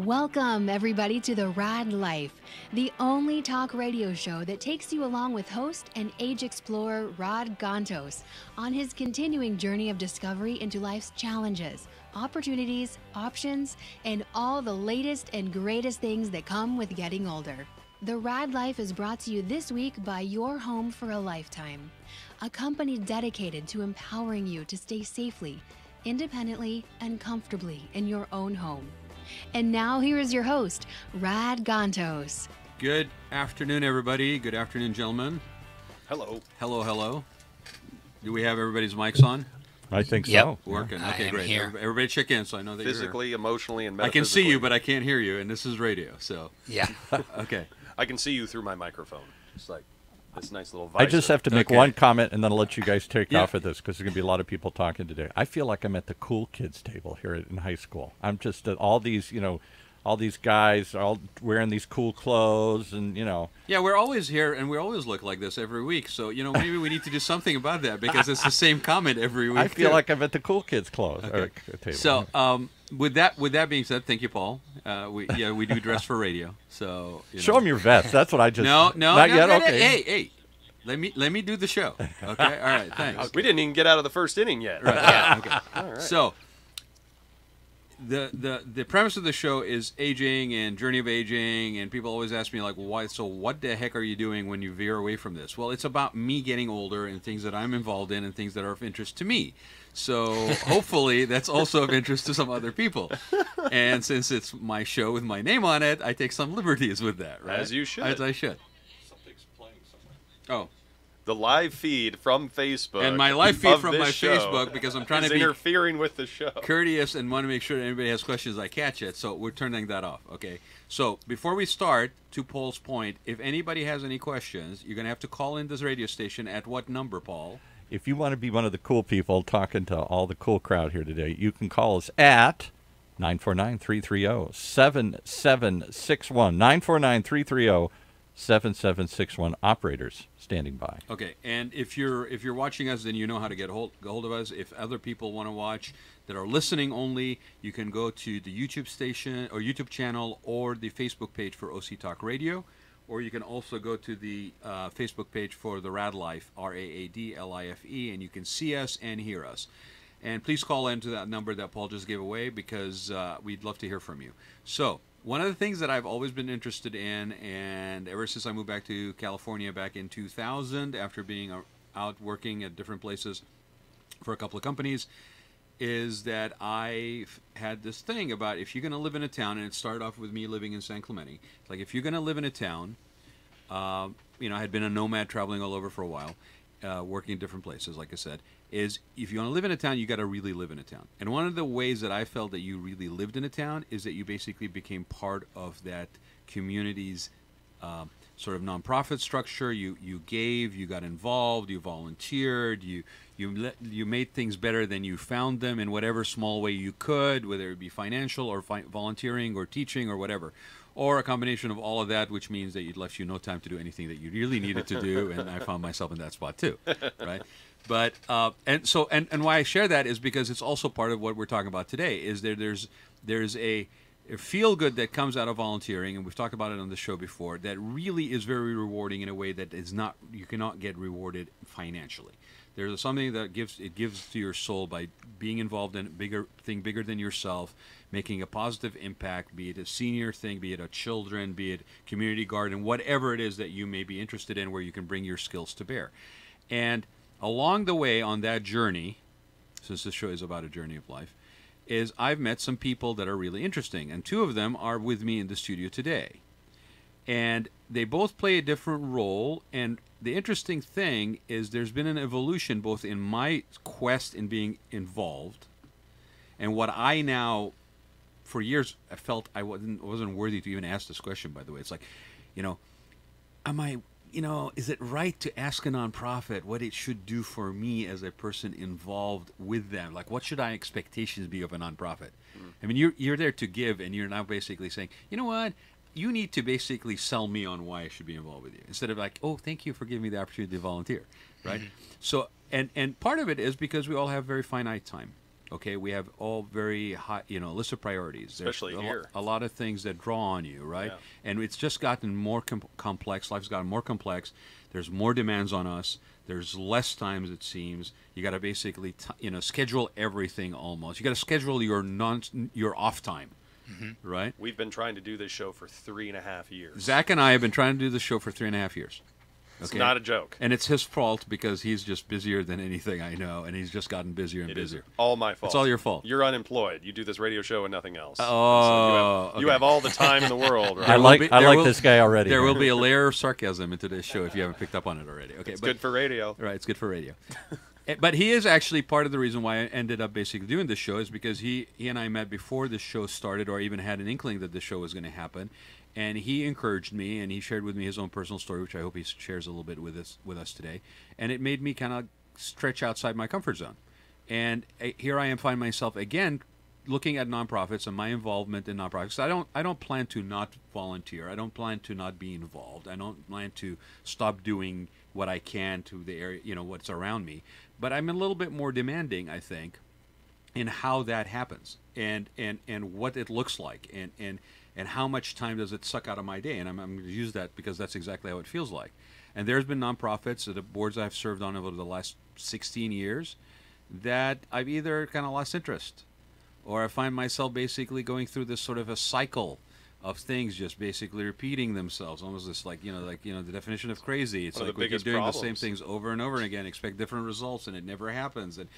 Welcome, everybody, to the Raad Life, the only talk radio show that takes you along with host and age explorer Raad on his continuing journey of discovery into life's challenges, opportunities, options, and all the latest and greatest things that come with getting older. The Raad Life is brought to you this week by Your Home for a Lifetime, a company dedicated to empowering you to stay safely, independently, and comfortably in your own home. And now here is your host, Raad. Good afternoon, everybody. Good afternoon, gentlemen. Hello. Hello, hello. Do we have everybody's mics on? I think so. Yep. Working. Okay, great. Here. Everybody check in so I know that Physically, you're emotionally, and here. I can metaphysically. see you, but I can't hear you, and this is radio, so. Yeah. Okay. I can see you through my microphone. It's like this nice little visor. I just have to make Okay. one comment, and then I'll let you guys take Yeah. off of this, because there's going to be a lot of people talking today. I feel like I'm at the cool kids table here in high school. I'm just all these, all these guys are all wearing these cool clothes, and, Yeah, we're always here, and we always look like this every week, so, maybe we need to do something about that, because it's the same comment every week, I feel too. like I'm at the cool kids clothes table. So, with that being said, thank you, Paul. We do dress for radio, so Show them your vest. That's what I just... not yet. no, Okay. Hey, let me do the show. Okay, all right, thanks. We didn't even get out of the first inning yet. Right. Yeah. Okay. All right. So, the premise of the show is aging and journey of aging, and people always ask me like, why? So, what the heck are you doing when you veer away from this? Well, it's about me getting older and things that I'm involved in and things that are of interest to me. So, hopefully, that's also of interest to some other people. And since it's my show with my name on it, I take some liberties with that, right? As you should. As I should. Something's playing somewhere. Oh. The live feed from Facebook. And my live feed of from this my show Facebook, because I'm trying is to be interfering with the show. courteous and want to make sure that anybody has questions I catch it, so we're turning that off. Okay, so before we start, to Paul's point, if anybody has any questions, you're going to have to call in this radio station at what number, Paul? If you want to be one of the cool people talking to all the cool crowd here today, you can call us at 949-330-7761. 949-330-7761. Operators standing by. Okay, and if you're watching us, then you know how to get hold of us. If other people want to watch that are listening only, you can go to the YouTube station or YouTube channel or the Facebook page for OC Talk Radio, or you can also go to the Facebook page for the Raad Life, Raadlife, and you can see us and hear us. And please call into that number that Paul just gave away, because we'd love to hear from you. So, one of the things that I've always been interested in, and ever since I moved back to California back in 2000, after being out working at different places for a couple of companies, is that I've had this thing about if you're going to live in a town, and it started off with me living in San Clemente. It's like if you're going to live in a town, I had been a nomad traveling all over for a while, working in different places, like I said, is if you want to live in a town, you got to really live in a town. And one of the ways that I felt that you really lived in a town is that you basically became part of that community's sort of nonprofit structure. You gave, you got involved, you volunteered, you made things better than you found them in whatever small way you could, whether it be financial or volunteering or teaching or whatever, or a combination of all of that, which means that it left you no time to do anything that you really needed to do, and I found myself in that spot too, right? But and why I share that is because it's also part of what we're talking about today. Is there's a feel good that comes out of volunteering, and we've talked about it on the show before. That really is very rewarding in a way that is not, you cannot get rewarded financially. There's something that gives to your soul by being involved in bigger than yourself, making a positive impact, be it a senior thing, be it a children, be it community garden, whatever it is that you may be interested in, where you can bring your skills to bear. And along the way on that journey, since this show is about a journey of life, is I've met some people that are really interesting, and two of them are with me in the studio today. And they both play a different role, and the interesting thing is there's been an evolution both in my quest in being involved and what I now, for years, I felt I wasn't worthy to even ask this question, by the way. It's like, am I, is it right to ask a nonprofit what it should do for me as a person involved with them? Like, what should my expectations be of a nonprofit? I mean, you're there to give, and you're now basically saying, you know what? You need to basically sell me on why I should be involved with you, instead of like, oh, thank you for giving me the opportunity to volunteer, right? So, and part of it is because we all have very finite time. Okay, we have all very high, list of priorities. There's Especially here. a lot of things that draw on you, right? Yeah. And it's just gotten more complex. Life's gotten more complex. There's more demands on us. There's less times, it seems. You got to basically, schedule everything almost. You got to schedule your off time, right? We've been trying to do this show for 3.5 years. Zach and I have been trying to do this show for 3.5 years. It's Okay? not a joke. And it's his fault because he's just busier than anything I know, and he's just gotten busier and It is busier. all my fault. It's all your fault. You're unemployed. You do this radio show and nothing else. Oh, you have all the time in the world. Right? I like this guy already. There will be a layer of sarcasm in today's show if you haven't picked up on it already. Okay, It's good for radio. Right, it's good for radio. But he is actually part of the reason why I ended up basically doing this show is because he and I met before this show started, or even had an inkling that this show was going to happen. And he encouraged me, and he shared with me his own personal story, which I hope he shares a little bit with us today. And it made me kind of stretch outside my comfort zone. And here I am, find myself again looking at nonprofits and my involvement in nonprofits. I don't plan to not volunteer. I don't plan to not be involved. I don't plan to stop doing what I can to the area, what's around me. But I'm a little bit more demanding, I think, in how that happens and what it looks like and how much time does it suck out of my day. And I'm going to use that because that's exactly how it feels like. And there's been nonprofits, the boards I've served on over the last 16 years, that I've either kind of lost interest, or I find myself basically going through this sort of a cycle of things just basically repeating themselves, almost this the definition of crazy. It's One of like the we keep biggest doing problems. the same things over and over again, expect different results, and it never happens. And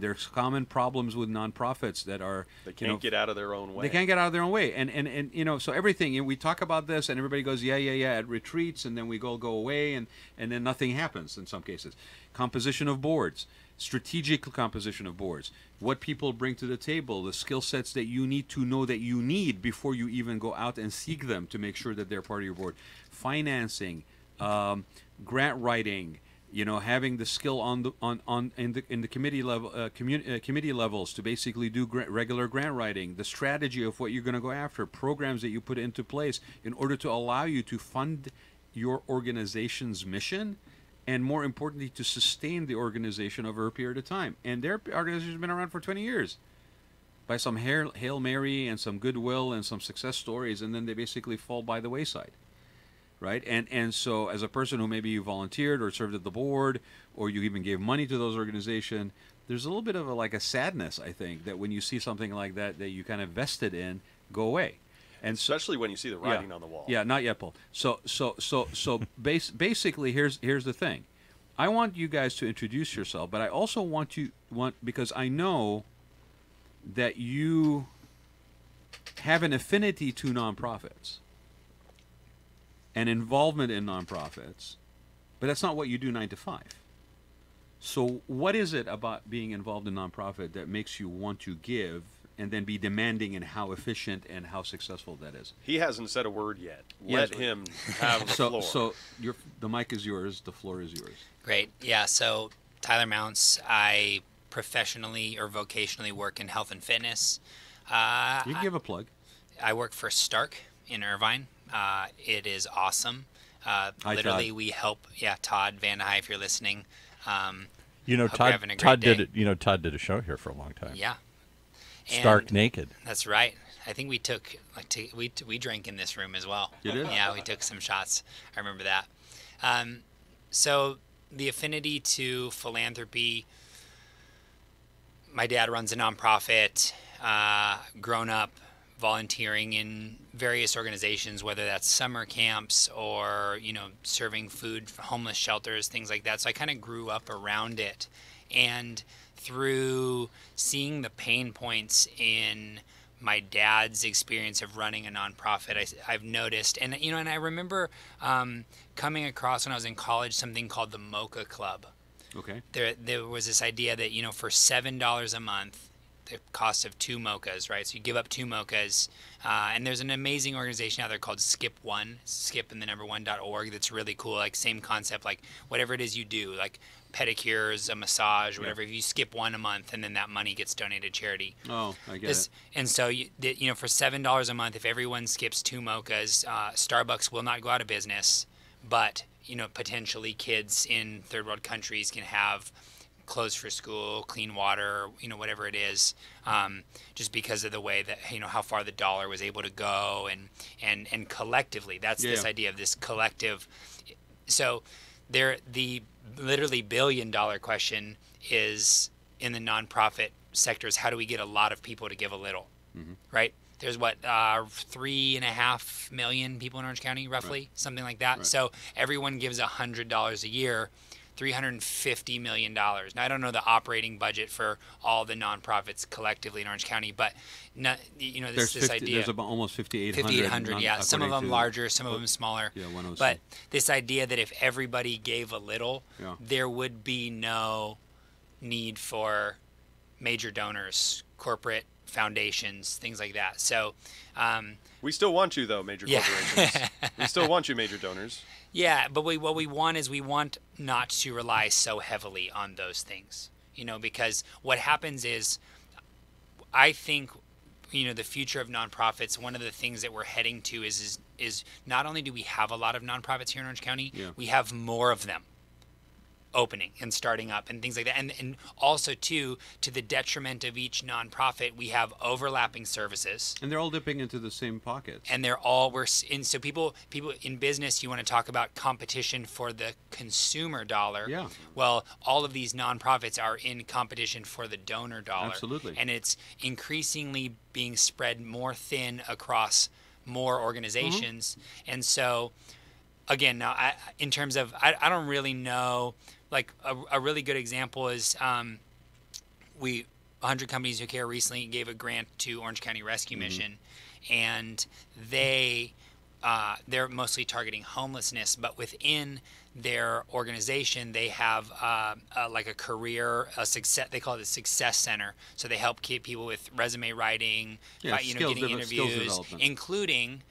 there's common problems with nonprofits that are They can't get out of their own way. they can't get out of their own way, and so everything. We talk about this, and everybody goes, yeah, at retreats, and then we go away, and then nothing happens in some cases. Composition of boards, strategic composition of boards, what people bring to the table, the skill sets that you need to know that you need before you even go out and seek them to make sure that they're part of your board. Financing, grant writing. Having the skill in the committee level, committee levels to basically do regular grant writing, the strategy of what you're going to go after, programs that you put into place in order to allow you to fund your organization's mission, and more importantly, to sustain the organization over a period of time. And their organization has been around for 20 years. By some Hail Mary and some goodwill and some success stories, and then they basically fall by the wayside. Right? And so as a person who maybe you volunteered or served at the board, or you even gave money to those organizations, there's a little bit of a sadness, I think, that when you see something like that you kind of vested in go away. And Especially when you see the writing on the wall. Yeah, not yet, Paul. So basically, here's the thing. I want you guys to introduce yourself, but I also want because I know that you have an affinity to nonprofits and involvement in nonprofits, but that's not what you do 9 to 5. So what is it about being involved in nonprofit that makes you want to give and then be demanding in how efficient and how successful that is? He hasn't said a word yet. Yes. Let him have the floor. So the mic is yours. The floor is yours. Great. Yeah, so Tyler Mounts, I professionally or vocationally work in health and fitness. You can give a plug. I work for Stark in Irvine. It is awesome. Hi, Literally, Todd. we help. Yeah, Todd Van High, if you're listening. Hope You know, you're Todd, having a great Todd day. did it. You know, Todd did a show here for a long time. Yeah. Stark And naked. That's right. I think we took we drank in this room as well. You did? Yeah, we took some shots. I remember that. So the affinity to philanthropy. My dad runs a nonprofit. Grown up volunteering in various organizations, whether that's summer camps or serving food for homeless shelters, things like that. So I kind of grew up around it, and through seeing the pain points in my dad's experience of running a nonprofit, I've noticed, and I remember coming across when I was in college something called the Mocha Club. Okay. There was this idea that for $7 a month, the cost of 2 mochas, right? So you give up 2 mochas, and there's an amazing organization out there called Skip One, skip and the number 1.org. That's really cool. Like same concept, like whatever it is you do, like pedicures, a massage, whatever. If you skip 1 a month, and then that money gets donated to charity. Oh, I get it. And so for $7 a month, if everyone skips 2 mochas, Starbucks will not go out of business, but potentially kids in third world countries can have clothes for school, clean water, whatever it is, just because of the way that, how far the dollar was able to go, and collectively, that's this idea of this collective. So the literally $1 billion question is in the nonprofit sectors. How do we get a lot of people to give a little, right? There's 3.5 million people in Orange County, roughly, something like that. Right. So everyone gives $100 a year, $350 million. Now, I don't know the operating budget for all the nonprofits collectively in Orange County, but this idea. There's about almost 5,800. 5,800, yeah. Some of them larger, some of them smaller. Yeah, 106. But this idea that if everybody gave a little, Yeah. there would be no need for major donors, corporate foundations, things like that. So We still want you, though, major corporations. We still want you, major donors. yeah, but what we want is we want not to rely so heavily on those things, because what happens is, I think, the future of nonprofits, one of the things that we're heading to is not only do we have a lot of nonprofits here in Orange County, we have more of them opening and starting up and things like that, and also to the detriment of each nonprofit, we have overlapping services, And they're all dipping into the same pockets. and so people in business, you want to talk about competition for the consumer dollar. Yeah. Well, all of these nonprofits are in competition for the donor dollar. Absolutely. And it's increasingly being spread more thin across more organizations. And so, again, now in terms of, I don't really know. Like a really good example is 100 Companies Who Care recently gave a grant to Orange County Rescue Mission, and they're mostly targeting homelessness, but within their organization they have like a career, a success. They call it a success center. So they help keep people with resume writing, getting interviews, development. including.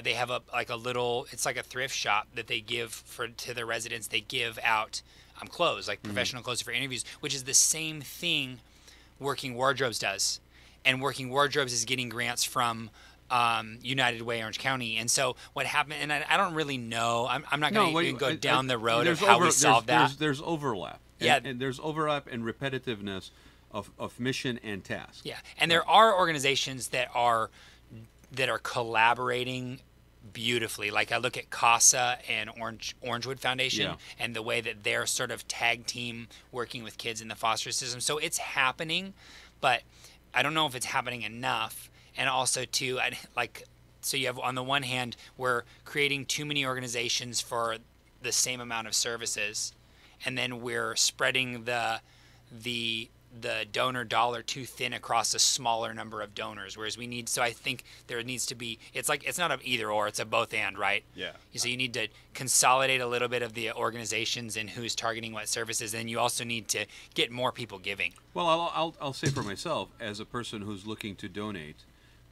They have it's like a thrift shop that they give to their residents. They give out clothes, like professional clothes for interviews, which is the same thing Working Wardrobes does. And Working Wardrobes is getting grants from United Way Orange County. And so what happened, and I don't really know, I'm not going to go down the road of how we solve that. There's overlap. And there's overlap and repetitiveness of mission and task. Yeah, and there are organizations that are collaborating beautifully. Like I look at CASA and Orangewood Foundation, and the way that they're sort of tag team working with kids in the foster system. So it's happening, but I don't know if it's happening enough. And also too, so you have, on the one hand, we're creating too many organizations for the same amount of services, and then we're spreading the donor dollar too thin across a smaller number of donors, whereas I think there needs to be, it's not an either or, it's a both and, right? Yeah. So you need to consolidate a little bit of the organizations and who's targeting what services, and you also need to get more people giving. Well, I'll say for myself, as a person who's looking to donate,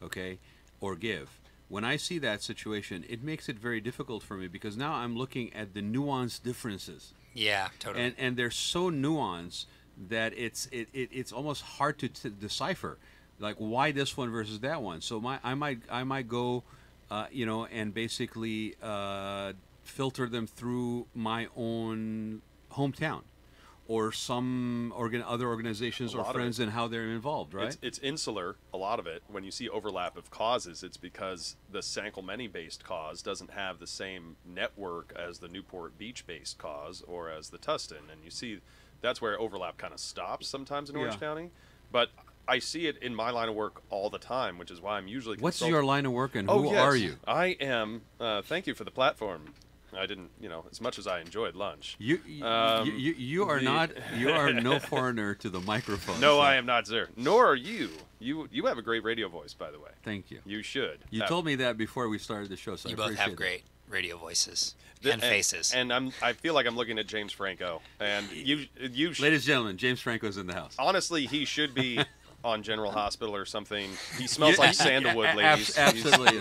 okay, or give, when I see that situation, it makes it very difficult for me, because now I'm looking at the nuanced differences. Yeah, totally. And they're so nuanced that it's almost hard to decipher, like why this one versus that one. So I might go, and basically filter them through my own hometown, or some other organizations or friends and how they're involved. Right? It's insular. A lot of it. When you see overlap of causes, it's because the San Clemente-based cause doesn't have the same network as the Newport Beach-based cause or as the Tustin, and you see. That's where overlap kind of stops sometimes in Orange County. But I see it in my line of work all the time, which is why I'm usually What's your line of work, and who are you? I am, thank you for the platform. I didn't, as much as I enjoyed lunch. You are no foreigner to the microphone. No, so. I am not, sir. Nor are you. You have a great radio voice, by the way. Thank you. You should. You told me that before we started the show, so you I both appreciate have great radio voices. And faces. And I feel like I'm looking at James Franco. And you ladies and gentlemen, James Franco's in the house. Honestly, he should be on General Hospital or something. He smells like sandalwood, ladies. Absolutely.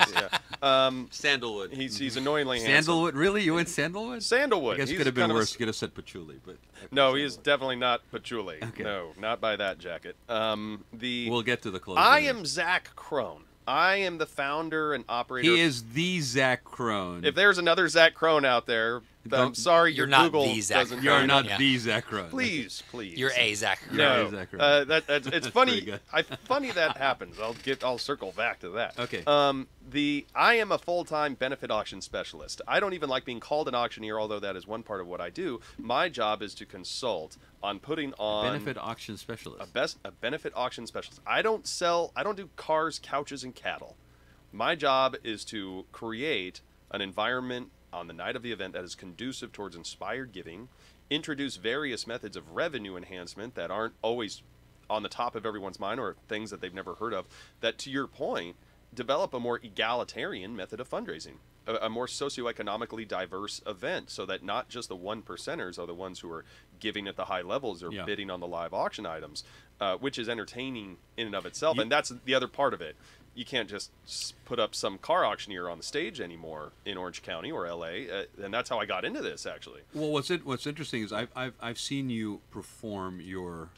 Sandalwood. He's annoyingly handsome. Sandalwood? Really? You went sandalwood? Sandalwood. I guess it could have been worse. You could have said patchouli, but no, he is definitely not patchouli. Okay. No, not by that jacket. We'll get to the clothes. I am Zach Crone. I am the founder and operator. He is the Zach Crone. If there's another Zach Crone out there, I'm sorry, You're your not Google the Zach doesn't. You're Efron. not Yeah. the Zach Efron. Please. You're a Zach. No, Zach Efron. it's That's funny. pretty good. Funny that happens. I'll circle back to that. Okay. I am a full-time benefit auction specialist. I don't even like being called an auctioneer, although that is one part of what I do. My job is to consult on putting on Benefit auction specialist. a benefit auction specialist. I don't do cars, couches, and cattle. My job is to create an environment on the night of the event that is conducive towards inspired giving, introduce various methods of revenue enhancement that aren't always on the top of everyone's mind or things that they've never heard of, that, to your point, develop a more egalitarian method of fundraising, a more socioeconomically diverse event, so that not just the 1%ers are the ones who are giving at the high levels or bidding on the live auction items, which is entertaining in and of itself. And that's the other part of it. You can't just put up some car auctioneer on the stage anymore in Orange County or LA, and that's how I got into this, actually. Well, what's interesting is I've seen you perform your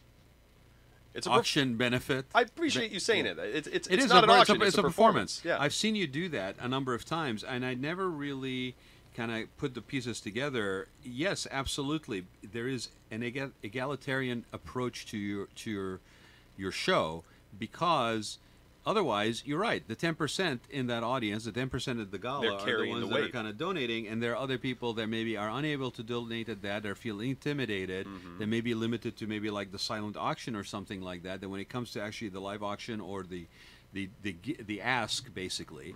It's a auction benefit. I appreciate you saying it. It's It is not an auction. It's a performance. Yeah. I've seen you do that a number of times, and I never really kind of put the pieces together. Yes, absolutely. There is an egalitarian approach to your show, because otherwise, you're right. The 10% in that audience, the 10% of the gala, They're are the carrying ones the that are weight. kind of donating, and there are other people that maybe are unable to donate at that, or feel intimidated. They may be limited to maybe like the silent auction or something like that. That when it comes to actually the live auction or the ask, basically,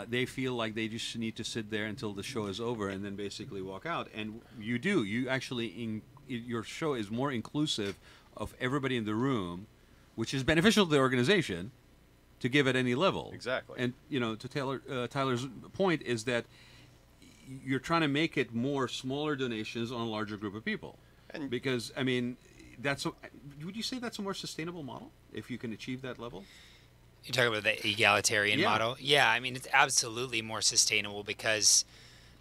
they feel like they just need to sit there until the show is over and then basically walk out. And you actually your show is more inclusive of everybody in the room, which is beneficial to the organization to give at any level. Exactly. And to Tyler's point is that you're trying to make it more smaller donations on a larger group of people. And because I mean, would you say that's a more sustainable model if you can achieve that level? You talk about the egalitarian Yeah. model. Yeah, I mean it's absolutely more sustainable because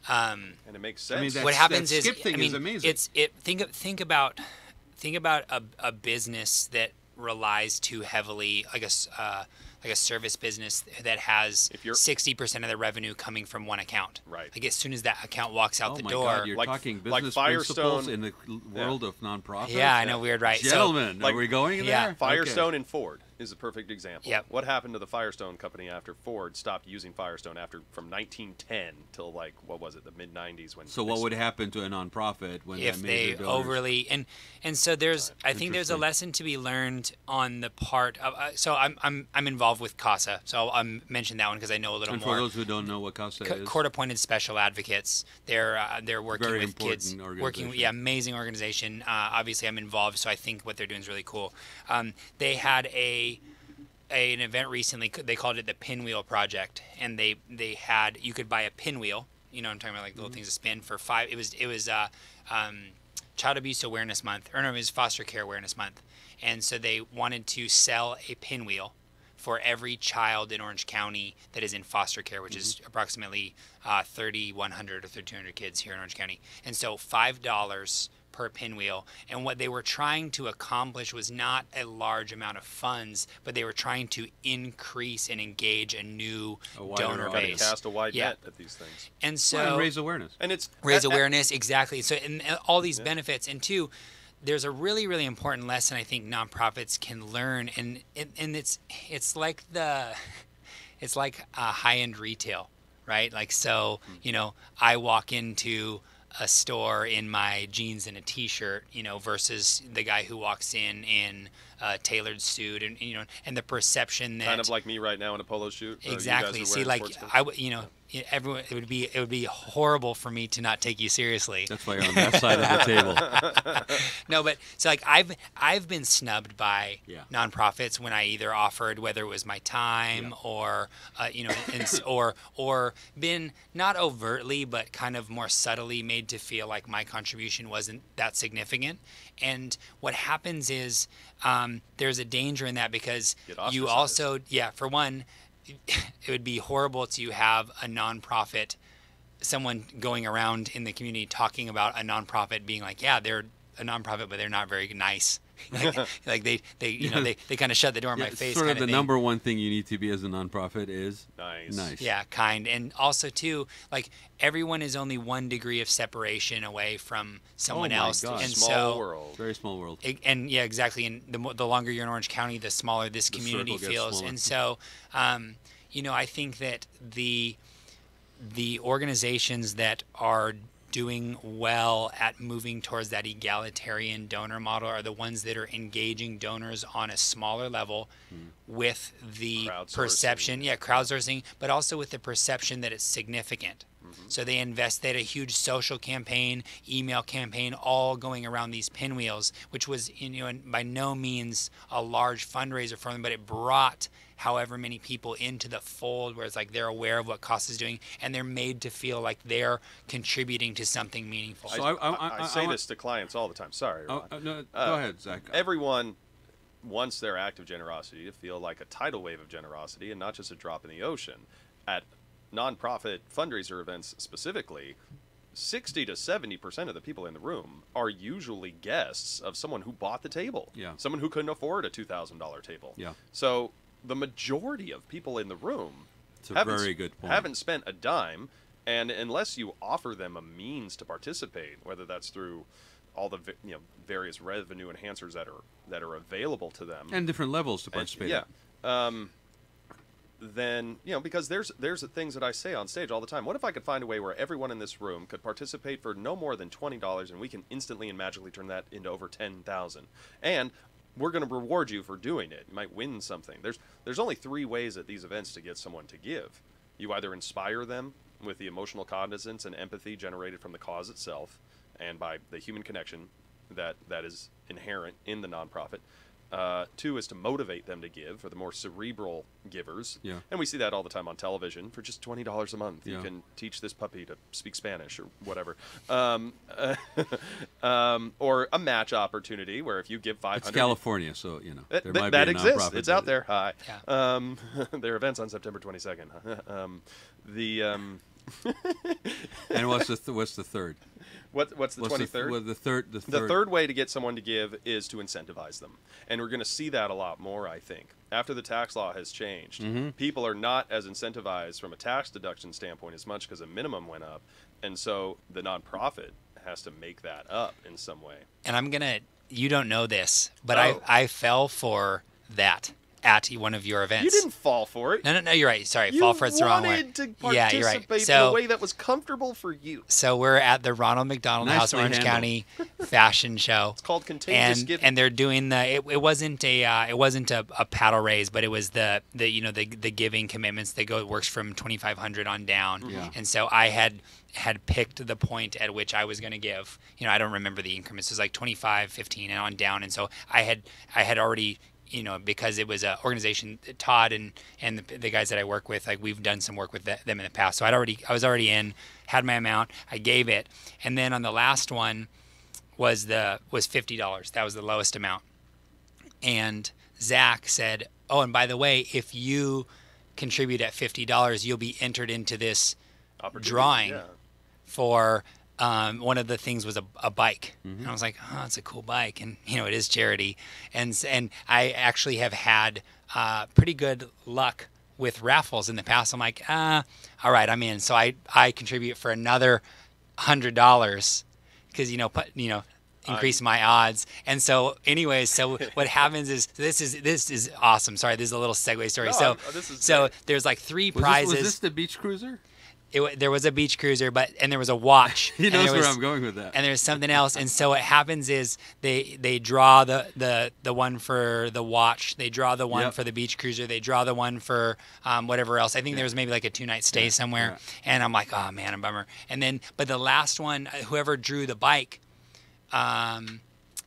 and it makes sense. I mean, what happens that is, skip thing I mean, is amazing. think about a business that relies too heavily, like a service business that has If you're- 60% of the revenue coming from one account. Right. Like as soon as that account walks out Oh the my door, God, you're Like- talking like business Firestone- principles in the world of nonprofits. yeah, I know, weird, right? Gentlemen, like- are we going Yeah. there? Firestone and Ford is a perfect example. Yep. What happened to the Firestone company after Ford stopped using Firestone from 1910 till like what was it, the mid 90s when? So they what would happen to a nonprofit when if they they made their donors? overly and so there's I think there's a Interesting. lesson to be learned on the part of so I'm involved with CASA, so I'll mention that one because I know a little And more. for those who don't know what CASA is, Court-appointed special advocates. They're working Very with kids, important working organization. amazing organization. Obviously, I'm involved, so I think what they're doing is really cool. They had an event recently. They called it the Pinwheel Project, and they had you could buy a pinwheel. You know, what I'm talking about like little things to spin for $5. It was Child Abuse Awareness Month, or no, it was Foster Care Awareness Month, and so they wanted to sell a pinwheel for every child in Orange County that is in foster care, which is approximately 3,100 or 3,200 kids here in Orange County. And so $5 per pinwheel. And what they were trying to accomplish was not a large amount of funds, but they were trying to increase and engage a new wider donor audience. base. cast a wide Yeah. net at these things. And so Well, and raise awareness. And it's raise a- a- awareness, exactly. So and all these benefits, and two, there's a really, really important lesson I think nonprofits can learn, and it's like high-end retail, right? Like so, I walk into a store in my jeans and a t-shirt, versus the guy who walks in a tailored suit, and the perception that kind of like me right now in a polo shoot. You guys exactly. are See, wearing like sports clothes. everyone, it would be horrible for me to not take you seriously. That's why you're on that side of the table. No, but so like I've been snubbed by Yeah. nonprofits when I either offered, whether it was my time or or been not overtly but kind of more subtly made to feel like my contribution wasn't that significant. And what happens is there's a danger in that because Get you ostracized. also for one, it would be horrible to have a nonprofit, someone going around in the community talking about a nonprofit being like, yeah, they're a nonprofit, but they're not very nice like they kind of shut the door in my face. Sort of kinda the thing. number one thing you need to be as a nonprofit is Nice. Yeah, kind. And also, too, like, everyone is only 1 degree of separation away from someone my else. God. And Small so, world. very small world. and yeah, exactly. And the longer you're in Orange County, the smaller this community circle gets feels. smaller. And so, I think that the organizations that are doing well at moving towards that egalitarian donor model are the ones that are engaging donors on a smaller level with the Crowdsourcing. perception, crowdsourcing, but also with the perception that it's significant. So they had a huge social campaign, email campaign, all going around these pinwheels, which was, and by no means a large fundraiser for them, but it brought however many people into the fold where it's like they're aware of what COS is doing and they're made to feel like they're contributing to something meaningful. So I say this to clients all the time. Sorry, Ron. No, go ahead, Zach. Everyone wants their act of generosity to feel like a tidal wave of generosity and not just a drop in the ocean. At nonprofit fundraiser events specifically, 60 to 70% of the people in the room are usually guests of someone who bought the table. Yeah. Someone who couldn't afford a $2,000 table. Yeah. So the majority of people in the room It's a very good point. haven't spent a dime, and unless you offer them a means to participate, whether that's through all the various revenue enhancers that are available to them, And different levels to participate. then because there's things that I say on stage all the time. What if I could find a way where everyone in this room could participate for no more than $20, and we can instantly and magically turn that into over $10,000, and we're going to reward you for doing it. You might win something. There's only 3 ways at these events to get someone to give. You either inspire them with the emotional cognizance and empathy generated from the cause itself, and by the human connection that is inherent in the nonprofit. 2 is to motivate them to give, for the more cerebral givers. Yeah. And we see that all the time on television. For just $20 a month, you Yeah. can teach this puppy to speak Spanish or whatever. Or a match opportunity where if you give $500... It's California, so, there might that be a exists. nonprofit It's that- out there. Hi. Yeah. There are events on September 22nd. And what's the third? What's the 23rd? The third. The third way to get someone to give is to incentivize them. And we're going to see that a lot more, I think. After the tax law has changed, people are not as incentivized from a tax deduction standpoint as much because the minimum went up. And so the nonprofit has to make that up in some way. And you don't know this, but Oh. I fell for that at one of your events. You didn't fall for it. No, you're right. Sorry, You fall for it's the wrong wanted word. to Yeah, participate you're right. in So, a way that was comfortable for you. so we're at the Ronald McDonald House Nicely Orange handled. County Fashion Show. It's called contagious giving. And they're doing it wasn't a paddle raise, but it was the giving commitments that works from 2,500 on down. Yeah. And so I had picked the point at which I was going to give. I don't remember the increments. It was like 25, 15 and on down. And so I had already, because it was an organization, Todd and the guys that I work with, like we've done some work with them in the past. So I was already in, had my amount, I gave it. And then on the last one was $50. That was the lowest amount. And Zach said, "Oh, and by the way, if you contribute at $50, you'll be entered into this Opportunity, drawing yeah. for one of the things was a bike." And I was like, "Oh, it's a cool bike," and it is charity, and I actually have had pretty good luck with raffles in the past. I'm like, all right, I'm in. So I contribute for another $100 because increase my odds. And so anyways, so what happens is this is awesome. Sorry, this is a little segue story. No, this is great. There's like 3 Was prizes. this the beach cruiser? There was a beach cruiser, and there was a watch. He and knows there where was- I'm going with that. And there's something else. And so what happens is they draw the one for the watch. They draw the one Yep. for the beach cruiser. They draw the one for whatever else. I think there was maybe like a 2-night stay somewhere. yeah. And I'm like, oh man, a bummer. And then, but the last one, whoever drew the bike,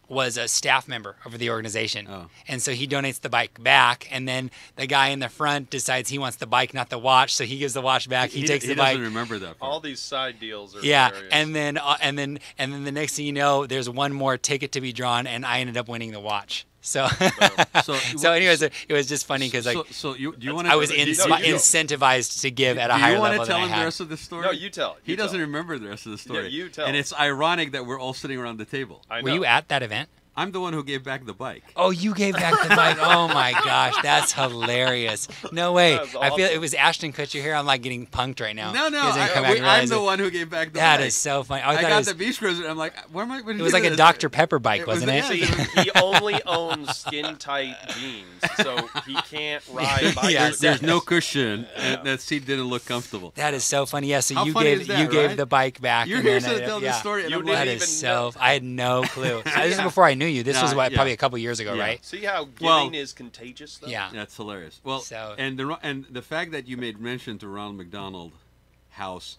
was a staff member of the organization. Oh. And so he donates the bike back, and then the guy in the front decides he wants the bike, not the watch, so he gives the watch back. He takes the bike. doesn't remember that part. All these side deals are Yeah, hilarious. and then the next thing you know, there's one more ticket to be drawn, and I ended up winning the watch. So, So, anyways, it was just funny because do you want to? I was you go. incentivized to give at a Do higher you want level to tell than I him the had. rest of the story? No, you tell it. He You doesn't tell it. remember the rest of the story. you tell And it. it's ironic that we're all sitting around the table. I know. Were you at that event? I'm the one who gave back the bike. Oh, you gave back the bike. Oh my gosh, that's hilarious. No way. That's I feel awesome. it was Ashton Kutcher here. I'm like getting punked right now. No, He doesn't come back and I'm realize the it. one who gave back the That bike. is so funny. I thought got it was, the Beach Cruiser, and I'm like, where am I going to it was like a Dr. Pepper bike, wasn't it? See, he only owns skin-tight jeans, so he can't ride bikes. Yeah, There's no cushion, and that seat didn't look comfortable. That is so funny. Yeah, so How you funny gave is that, you gave right? the bike back. You're and here then to tell yeah. this story, and You I'm didn't like, That even is so. know. I had no clue. This is before I knew you. This was Yeah. probably a couple years ago, Yeah. right? See how giving Well- is contagious, though? Yeah. That's hilarious. Well, So- and the fact that you made mention to Ronald McDonald House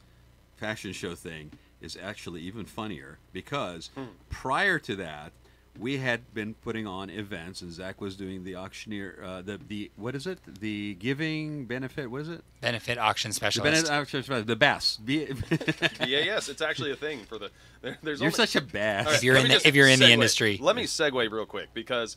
fashion show thing is actually even funnier because prior to that, we had been putting on events, and Zach was doing the auctioneer, the what is it? The giving benefit. What is it? Benefit auction The specialist. the BAS. BAS. It's actually a thing for the. There's You're only, such a bass. All right, If you're let in me the- just if you're in the segue. industry. Let me segue real quick because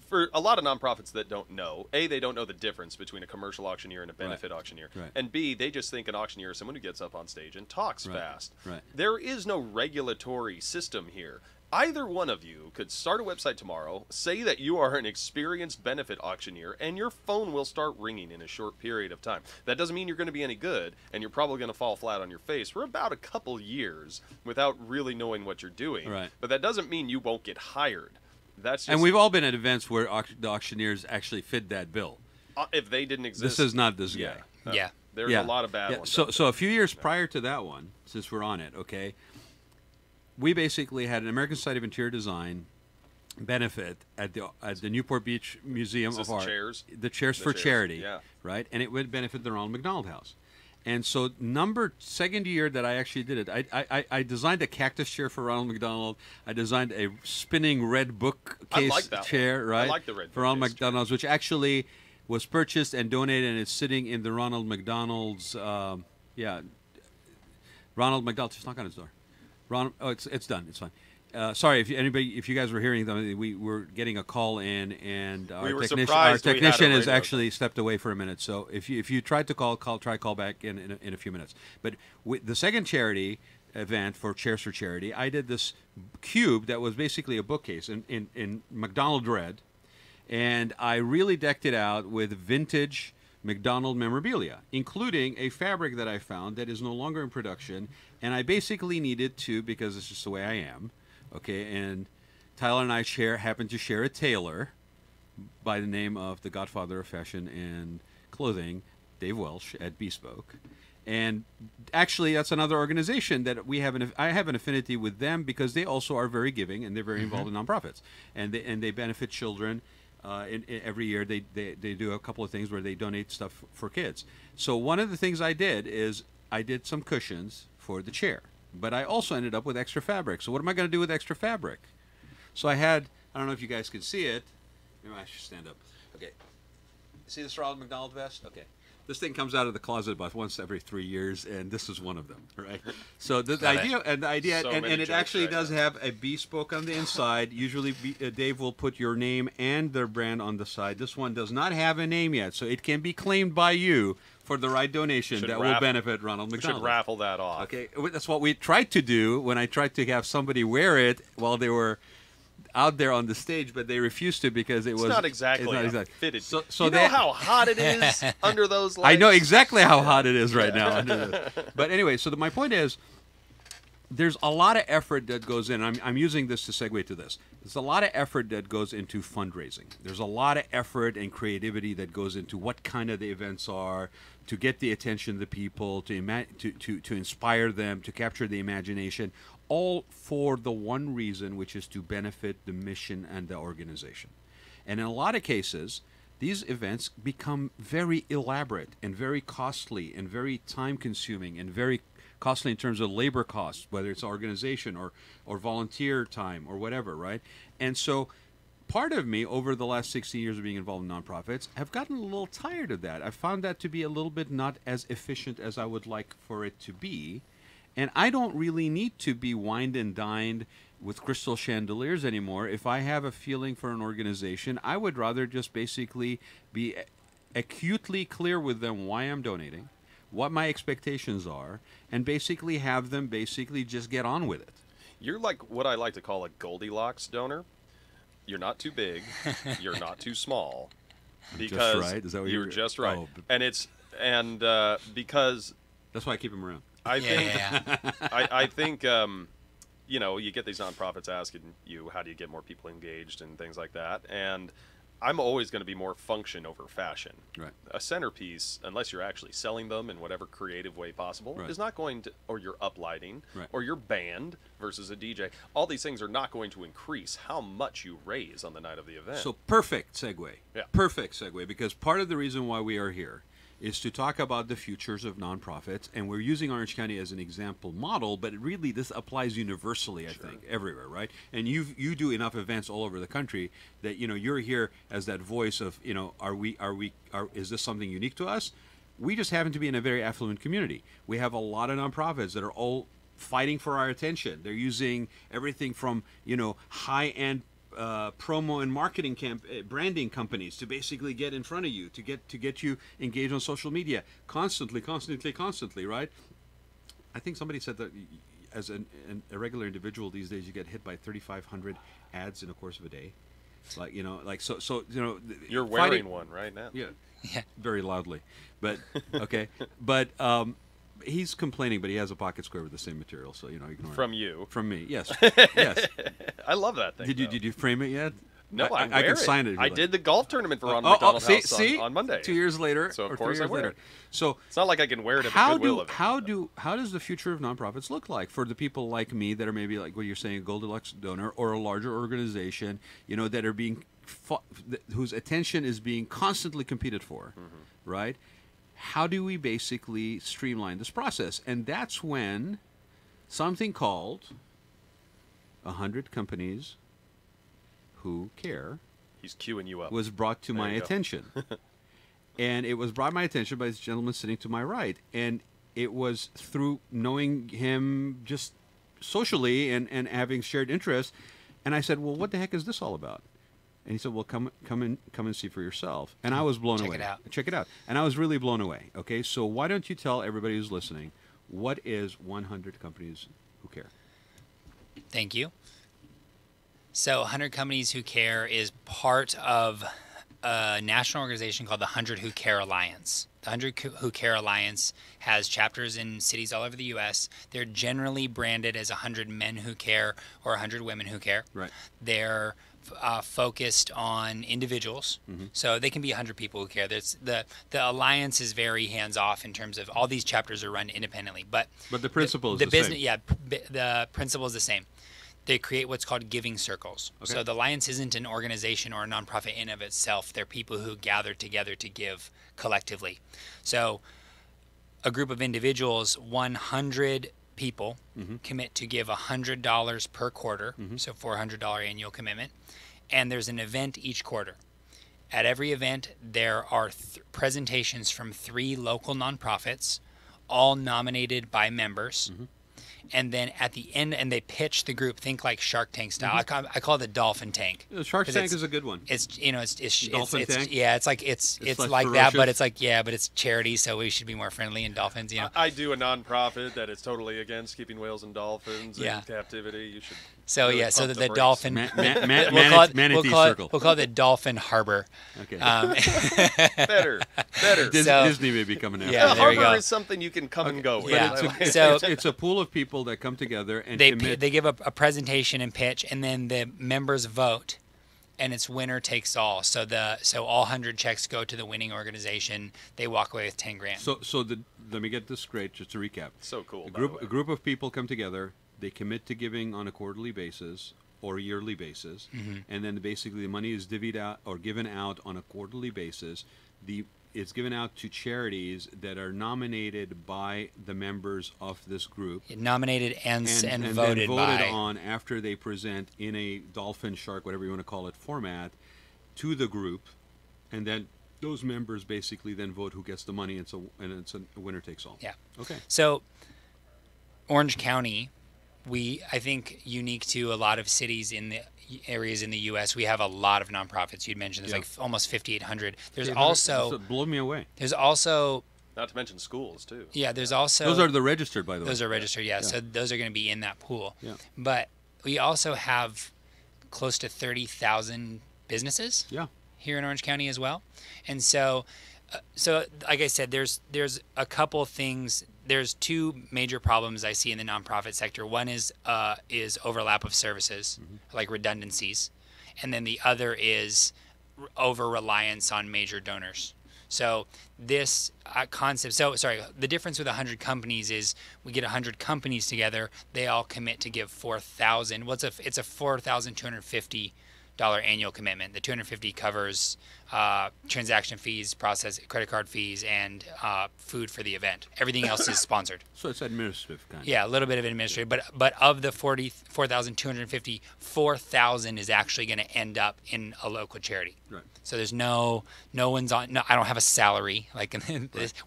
for a lot of nonprofits that don't know, A, they don't know the difference between a commercial auctioneer and a benefit auctioneer. Right. And B, they just think an auctioneer is someone who gets up on stage and talks Right. fast. Right. There is no regulatory system here. Either one of you could start a website tomorrow, say that you are an experienced benefit auctioneer, and your phone will start ringing in a short period of time. That doesn't mean you're going to be any good, and you're probably going to fall flat on your face for about a couple years without really knowing what you're doing. Right. But that doesn't mean you won't get hired. That's just, And we've all been at events where the auctioneers actually fit that bill. if they didn't exist. This is not this yeah. guy. Yeah. There's a lot of bad ones. So a few years prior to that one, since we're on it, okay, we basically had an American Society of Interior Design benefit at the Newport Beach Museum Is this of Art. chairs? The chairs The for chairs, charity, yeah. right? And it would benefit the Ronald McDonald House. And so, second year that I actually did it, I designed a cactus chair for Ronald McDonald. I designed a spinning red I bookcase like that chair, one. right? I like the red for Ronald bookcase chair. McDonald's, which actually was purchased and donated, and it's sitting in the Ronald McDonald's. Ronald McDonald, just knock on his door. Ronald, oh, it's done. It's fine. Sorry, if you guys were hearing them, we were getting a call in, and We were our surprised we had a technician has radio actually stepped away for a minute. So if you tried to call back in a few minutes. But the second charity event for Chairs for Charity, I did this cube that was basically a bookcase in McDonald red, and I really decked it out with vintage McDonald memorabilia, including a fabric that I found that is no longer in production, and I basically needed to, because it's just the way I am, okay, and Tyler and I happen to share a tailor by the name of the godfather of fashion and clothing, Dave Welsh at Bespoke. And actually, that's another organization that I have an affinity with them because they also are very giving and they're very involved in nonprofits, and they benefit children. Every year they do a couple of things where they donate stuff for kids. So one of the things I did is I did some cushions for the chair, but I also ended up with extra fabric. So what am I going to do with extra fabric? So I don't know if you guys can see it. Maybe I should stand up. Okay. See this Ronald McDonald vest? Okay. This thing comes out of the closet about once every 3 years, and this is one of them, right? So the idea, So and many it jokes actually right does now. have a bespoke on the inside. Usually, Dave will put your name and their brand on the side. This one does not have a name yet, so it can be claimed by you for the right donation Should that will raffle- benefit Ronald We McDonald. should raffle that off. Okay, that's what we tried to do when I tried to have somebody wear it while they were out there on the stage, but they refused to because It's not exactly fitted. So you know how hot it is under those lights? I know exactly how hot it is right now. Under this. But anyway, so my point is, there's a lot of effort that goes in. I'm using this to segue to this. There's a lot of effort that goes into fundraising. There's a lot of effort and creativity that goes into what kind of the events are, to get the attention of the people, to inspire them, to capture the imagination, all for the one reason, which is to benefit the mission and the organization. And in a lot of cases, these events become very elaborate and very costly and very time-consuming and very costly in terms of labor costs, whether it's organization or volunteer time or whatever, right? And so part of me, over the last 16 years of being involved in nonprofits, have gotten a little tired of that. I found that to be a little bit not as efficient as I would like for it to be. And I don't really need to be wined and dined with crystal chandeliers anymore. If I have a feeling for an organization, I would rather just basically be acutely clear with them why I'm donating, what my expectations are, and basically have them basically just get on with it. You're like what I like to call a Goldilocks donor. You're not too big. You're not too small. Just Because right? Is that what you're you're just right. Oh, And because that's why I keep him around. I think Yeah. I think you know, you get these nonprofits asking you how do you get more people engaged and things like that, and I'm always going to be more function over fashion. Right. A centerpiece, unless you're actually selling them in whatever creative way possible, Right. is not going to, or you're uplighting, Right. or your band versus a DJ. All these things are not going to increase how much you raise on the night of the event. So perfect segue. Yeah. Perfect segue, because part of the reason why we are here is to talk about the futures of nonprofits, and we're using Orange County as an example model, but really this applies universally, I think, everywhere, right? And you do enough events all over the country that you're here as that voice of is this something unique to us? We just happen to be in a very affluent community. We have a lot of nonprofits that are all fighting for our attention. They're using everything from high-end promo and marketing branding companies to basically get in front of you, to get you engaged on social media constantly, right? I think somebody said that as a regular individual these days, you get hit by 3,500 ads in the course of a day. you're wearing one right now. Yeah, Yeah. very loudly, but okay, but he's complaining, but he has a pocket square with the same material, so ignore From it. you. From me, yes, yes. I love that thing. though. Did you frame it yet? No, I I can wear sign it. If you I like. did the golf tournament for Ron McDonald House see? on Monday. 2 years later, So, of or course 3 I years wear later. it. So It's not like I can wear it at how the Goodwill do event. how does the future of nonprofits look like for the people like me that are maybe like what you're saying, a Goldilocks donor or a larger organization, that are being whose attention is being constantly competed for, right? How do we basically streamline this process? And that's when something called 100 Companies Who Care He's queuing you up. was brought to There my you go. attention. And it was brought to my attention by this gentleman sitting to my right. And it was through knowing him just socially and having shared interests. And I said, well, what the heck is this all about? And he said, well, come and see for yourself. And I was blown away. Check it out. And I was really blown away. Okay, so why don't you tell everybody who's listening, what is 100 Companies Who Care? Thank you. So 100 Companies Who Care is part of a national organization called the 100 Who Care Alliance. The 100 Who Care Alliance has chapters in cities all over the U.S. They're generally branded as 100 Men Who Care or 100 Women Who Care. Right. They're focused on individuals, so they can be 100 people who care. The alliance is very hands-off in terms of all these chapters are run independently, but the principle is the business, same. yeah, the principle is the same. They create what's called giving circles. Okay. So the Alliance isn't an organization or a nonprofit in of itself. They're people who gather together to give collectively. So a group of individuals, 100 people commit to give $100 per quarter, so $400 annual commitment, and there's an event each quarter. At every event, there are presentations from 3 local nonprofits, all nominated by members. And then at the end, and they pitch the group, think like Shark Tank style. I call it the dolphin tank. The Shark 'Cause Tank is a good one. It's Dolphin it's tank? yeah, it's like like that, but ferocious? it's like, yeah, but it's charity, so we should be more friendly in dolphins, I do a nonprofit that is totally against keeping whales and dolphins Yeah. in captivity. You should. So really yeah, so pump the brakes. dolphin. Manatee Circle. We'll call it the Dolphin Harbor. Okay. better. So- Disney may be coming after. Yeah, A there we harbor go. is something you can come and go with. Yeah. I like it. So- it's a pool of people that come together and They commit. give a presentation and pitch, and then the members vote, and it's winner takes all. So all 100 checks go to the winning organization. They walk away with 10 grand. Let me get this straight, just to recap. So cool. A by the group way. a group of people come together. They commit to giving on a quarterly basis or a yearly basis, and then basically the money is divvied out or given out on a quarterly basis. It's given out to charities that are nominated by the members of this group. Nominated and then voted voted by. on after they present in a dolphin, shark, whatever you want to call it, format to the group, and then those members basically then vote who gets the money, and it's a winner takes all. Yeah. Okay. So Orange County, I think unique to a lot of cities in the areas in the U.S., we have a lot of nonprofits. You'd mentioned there's like almost 5,800. There's also blow me away. there's also Not to mention schools too. yeah there's also Those are the registered, by the way. those are registered, yeah. So those are going to be in that pool. Yeah. But we also have close to 30,000 businesses. Yeah. Here in Orange County as well. And so like I said, there's a couple things. There's two major problems I see in the nonprofit sector. One is overlap of services, like redundancies, and then the other is over reliance on major donors. So this concept, the difference with 100 companies is we get 100 companies together, they all commit to give 4,000. Well, it's a $4,250 annual commitment. The 250 covers transaction fees, credit card fees, and food for the event. Everything else is sponsored. So it's administrative kind. Yeah, a little bit of administrative, but of the 4,250, 4,000 is actually going to end up in a local charity. Right. So there's no one's on. No, I don't have a salary. Like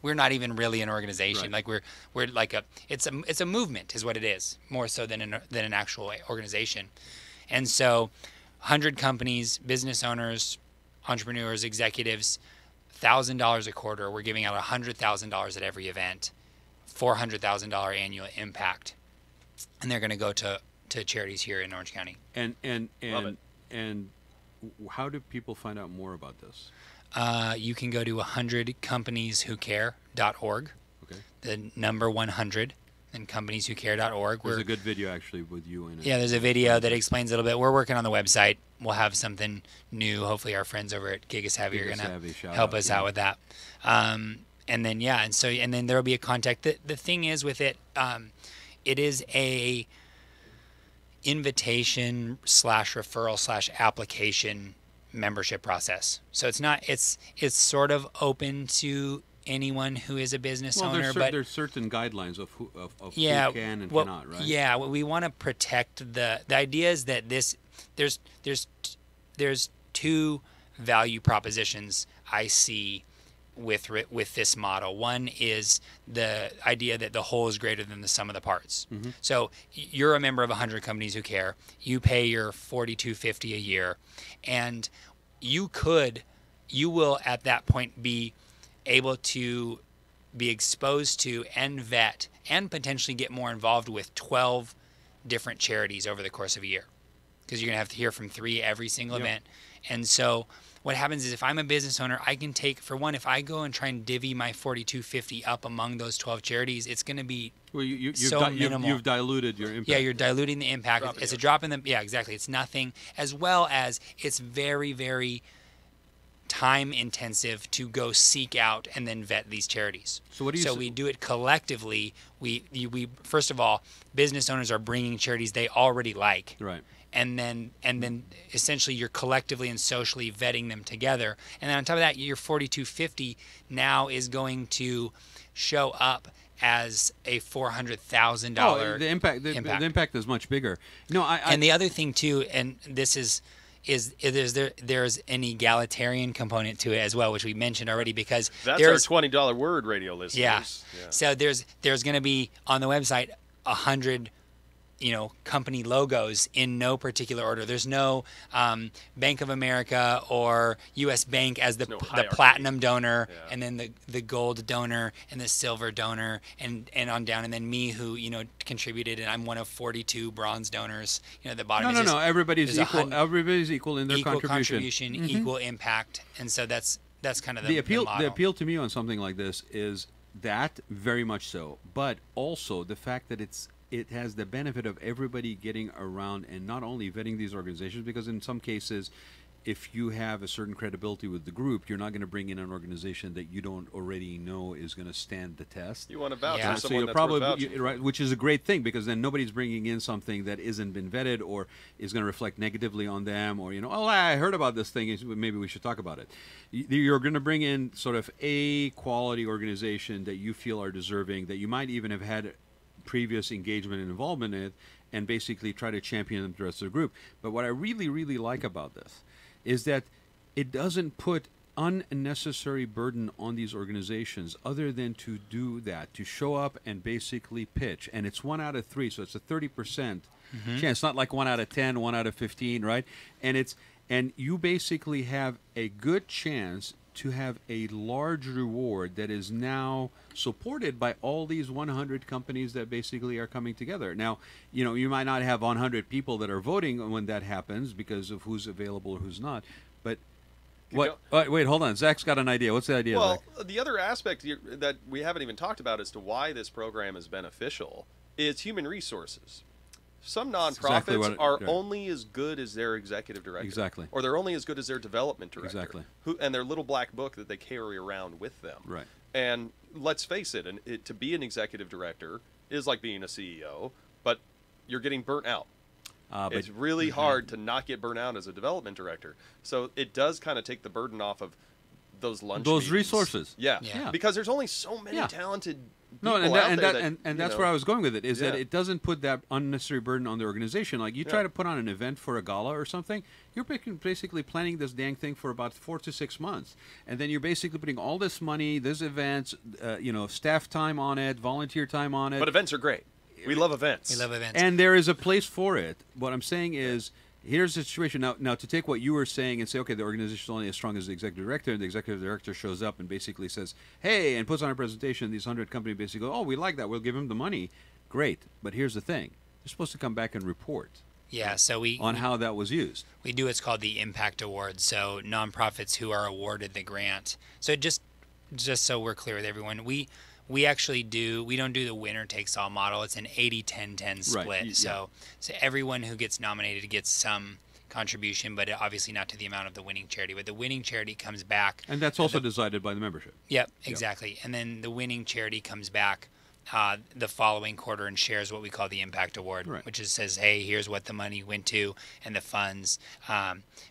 we're not even really an organization. Right. Like we're like it's a movement is what it is, more so than an actual organization. And so 100 companies, business owners, entrepreneurs, executives, $1,000 a quarter. We're giving out $100,000 at every event, $400,000 annual impact, and they're going to go to charities here in Orange County. And Love it. and how do people find out more about this? You can go to 100companieswhocare.org. Okay. The number 100. And companieswhocare.org. There's a good video actually with you in it. Yeah, there's a video that explains a little bit. We're working on the website. We'll have something new. Hopefully our friends over at Gigasavvy are going to help us out with that. And then, and then there will be a contact. The thing is with it, it is a invitation / referral / application membership process. So it's sort of open to anyone who is a business owner, but there's certain guidelines of who can and cannot, right? Yeah, we want to protect the idea is that there's two value propositions I see with this model. One is the idea that the whole is greater than the sum of the parts. Mm-hmm. So you're a member of 100 Companies Who Care. You pay your $42.50 a year, and you will at that point be able to be exposed to and vet and potentially get more involved with 12 different charities over the course of a year, because you're going to have to hear from 3 every single event. And so what happens is if I'm a business owner, I can take, for one, if I go and try and divvy my $42.50 up among those 12 charities, it's going to be minimal. You've diluted your impact. Yeah, you're diluting the impact. It's a drop in the, yeah, exactly. It's nothing, as well as it's very, very time intensive to go seek out and then vet these charities. So what do you we do it collectively. We first of all, business owners are bringing charities they already like. Right. And then essentially you're collectively and socially vetting them together. And then on top of that, your $42.50 now is going to show up as a $400,000 the impact is much bigger. No, and the other thing too, and this is there's an egalitarian component to it as well, which we mentioned already, because that's our $20 word, radio listeners. Yeah. So there's going to be on the website 100 company logos in no particular order. There's no Bank of America or U.S. Bank as the platinum donor, and then the gold donor and the silver donor, and on down, and then me who contributed, and I'm one of 42 bronze donors. The bottom. No. Everybody's equal. Everybody's equal in their equal contribution. Mm-hmm. Equal impact, and so that's kind of the appeal. The model. The appeal to me on something like this is that very much so, but also the fact that it has the benefit of everybody getting around and not only vetting these organizations, because in some cases, if you have a certain credibility with the group, you're not going to bring in an organization that you don't already know is going to stand the test. You want to vouch for So someone you'll that's probably, worth vouching right, for. which is a great thing, because then nobody's bringing in something that isn't been vetted or is going to reflect negatively on them, or I heard about this thing, maybe we should talk about it. You're going to bring in sort of a quality organization that you feel are deserving, that you might even have had previous engagement and involvement in, and basically try to champion them to the rest of the group. But what I really, really like about this is that it doesn't put unnecessary burden on these organizations other than to do that, to show up and basically pitch. And it's 1 out of 3, so it's a 30% chance, not like 1 out of 10, 1 out of 15, right? And you basically have a good chance to have a large reward that is now supported by all these 100 companies that basically are coming together. Now, you might not have 100 people that are voting when that happens because of who's available or who's not, but wait, hold on. Zach's got an idea. What's the idea, Well, Zach? the other aspect that we haven't even talked about as to why this program is beneficial is human resources. Some nonprofits exactly are only as good as their executive director. Exactly. Or they're only as good as their development director. Exactly. And their little black book that they carry around with them. Right. And let's face it, to be an executive director is like being a CEO, but you're getting burnt out. It's really hard to not get burnt out as a development director. So it does kind of take the burden off of those lunch Those meetings. resources. Yeah. Yeah. Because there's only so many Yeah. talented No, people out there that, that's you where know, I was going with it, is that Yeah. it doesn't put that unnecessary burden on the organization. Like you try Yeah. to put on an event for a gala or something, you're basically planning this dang thing for about 4 to 6 months. And then you're basically putting all this money, this events, staff time on it, volunteer time on it. But events are great. We love events. We love events. And there is a place for it. What I'm saying is, here's the situation. Now, to take what you were saying and say, okay, the organization is only as strong as the executive director, and the executive director shows up and basically says, hey, and puts on a presentation, these 100 companies basically go, oh, we like that, we'll give him the money. Great. But here's the thing. You're supposed to come back and report Yeah, so we how that was used. we do what's called the Impact Award. So nonprofits who are awarded the grant. So just so we're clear with everyone, we actually we don't do the winner takes all model. It's an 80-10-10 split. Right. Yeah. So everyone who gets nominated gets some contribution, but obviously not to the amount of the winning charity. But the winning charity comes back. And that's also decided by the membership. Yep, exactly. And then the winning charity comes back the following quarter and shares what we call the Impact Award, Right. which says, hey, here's what the money went to and the funds.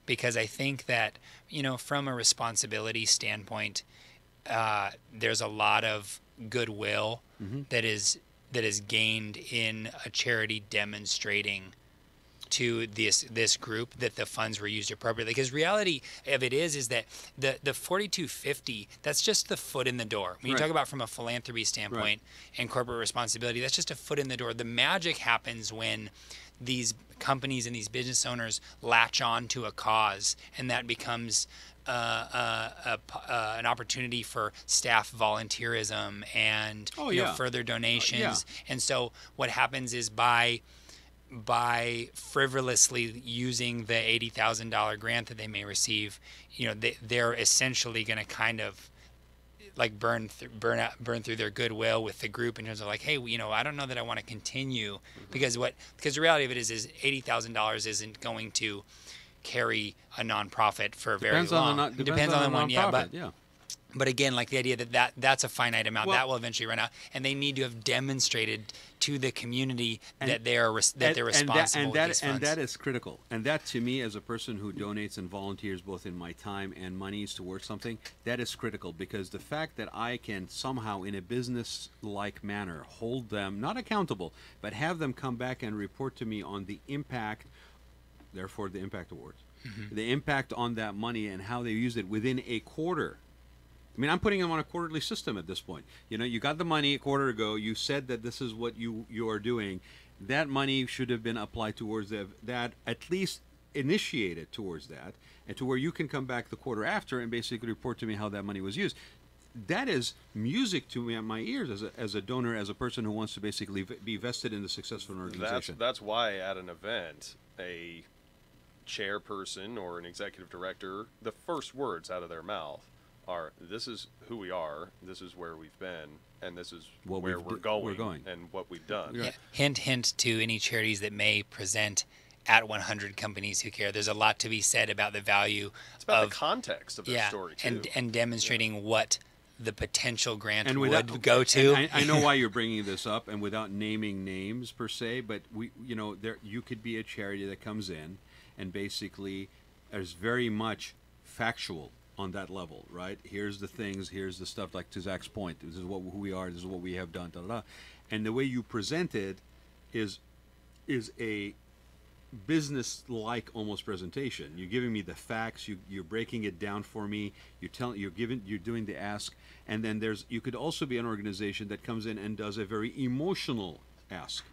Because I think that, from a responsibility standpoint, there's a lot of goodwill that is gained in a charity demonstrating to this group that the funds were used appropriately. Because reality of it is that the 4250, that's just the foot in the door. When you Right. talk about from a philanthropy standpoint and corporate responsibility, that's just a foot in the door. The magic happens when these companies and these business owners latch on to a cause, and that becomes an opportunity for staff volunteerism and further donations. And so what happens is by frivolously using the $80,000 grant that they may receive, they're essentially going to kind of like burn through their goodwill with the group in terms of like, hey, I don't know that I want to continue because the reality of it is $80,000 isn't going to carry a nonprofit for very long. Depends on the one, But again, like the idea that's a finite amount that will eventually run out, and they need to have demonstrated to the community that they're responsible with these funds. And that is critical. And that, to me, as a person who donates and volunteers both in my time and monies towards something, that is critical, because the fact that I can somehow, in a business-like manner, hold them not accountable, but have them come back and report to me on the impact. Therefore, the Impact Awards, the impact on that money and how they used it within a quarter. I mean, I'm putting them on a quarterly system at this point. You got the money a quarter ago. You said that this is what you are doing. That money should have been applied towards that, at least initiated towards that, and to where you can come back the quarter after and basically report to me how that money was used. That is music to me, my ears, as a donor, as a person who wants to basically be vested in the success of an organization. That's why at an event, a chairperson or an executive director, the first words out of their mouth are, this is who we are, this is where we've been, and this is where we're going and what we've done. Yeah. Hint to any charities that may present at 100 companies who care. There's a lot to be said about the value It's about the context of their story, too. and demonstrating what the potential grant would go to. I know why you're bringing this up, and without naming names per se, but you could be a charity that comes in and basically is very much factual on that level, right? Here's the things, here's the stuff, like to Zach's point, this is who we are, this is what we have done, and the way you present it is a business-like almost presentation. You're giving me the facts, you're breaking it down for me, you're doing the ask, and then you could also be an organization that comes in and does a very emotional ask.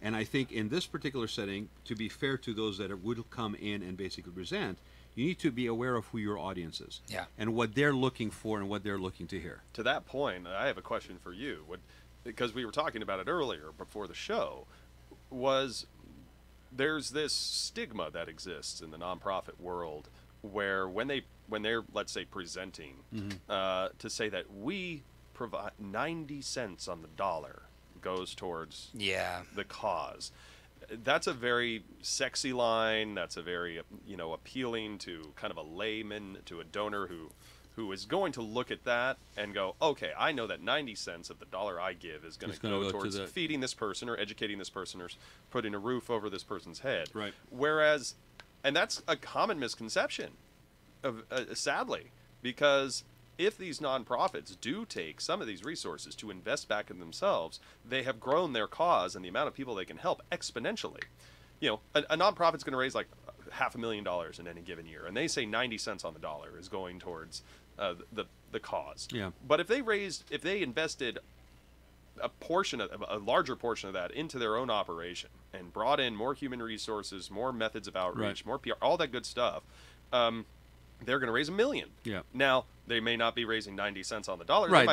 And I think in this particular setting, to be fair to those that would come in and basically present, you need to be aware of who your audience is. Yeah. And what they're looking for and what they're looking to hear. To that point, I have a question for you. Because we were talking about it earlier before the show, there's this stigma that exists in the nonprofit world where when they're let's say presenting to say that we provide 90 cents on the dollar goes towards the cause. That's a very sexy line. That's a very appealing to kind of a layman, to a donor who is going to look at that and go, okay, I know that 90 cents of the dollar I give is going to go towards feeding this person or educating this person or putting a roof over this person's head. Right. Whereas, and that's a common misconception, sadly, because if these nonprofits do take some of these resources to invest back in themselves, they have grown their cause and the amount of people they can help exponentially. A nonprofit's going to raise like $500,000 in any given year, and they say 90 cents on the dollar is going towards the cause. Yeah. But if they invested a larger portion of that into their own operation and brought in more human resources, more methods of outreach, more PR, all that good stuff, they're going to raise $1 million. Yeah. Now, they may not be raising 90 cents on the dollar. Right,